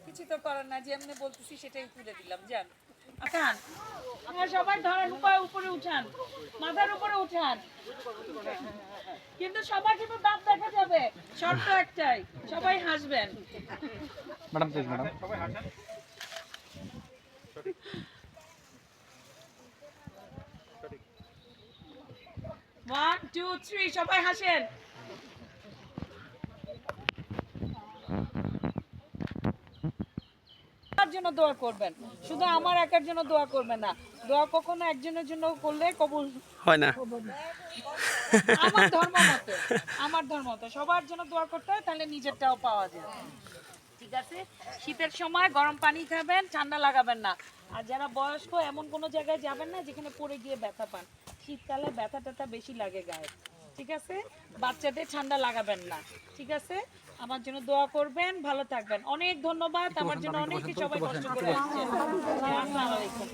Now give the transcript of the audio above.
কিছু তো করার না, যেমনি বলতেছি সেটাই তুলে দিলাম। যান আকান, আপনারা সবাই ধরেন উপরে উঠান, মাথার উপরে উঠান, কিন্তু সবার কিন্তু দাঁত দেখা যাবে। শর্ত একটাই, সবাই হাসবেন। ম্যাডাম প্লিজ ম্যাডাম সবাই হাসেন। 1 2 3 সবাই হাসেন। জন্য দোয়া করবেন, শুধু আমার একার জন্য দোয়া করবেন না। দোয়া কখনো একজনের জন্য করলে কবুল হয় না। আমার ধর্ম মতে সবার জন্য দোয়া করতে হয়, তাহলে নিজেরটাও পাওয়া যায়। ঠিক আছে, শীতের সময় গরম পানি খাবেন, ঠান্ডা লাগাবেন না। আর যারা বয়স্ক এমন কোনো জায়গায় যাবেন না যেখানে পড়ে গিয়ে ব্যথা পান। শীতকালে ব্যথা ট্যাথা বেশি লাগে গায়ে। ঠিক আছে, বাচ্চাদের ঠান্ডা লাগাবেন না। ঠিক আছে, আমার জন্য দোয়া করবেন, ভালো থাকবেন। অনেক ধন্যবাদ, আমার জন্য অনেক সবাই কষ্ট করে আসছেন। আসসালামু আলাইকুম।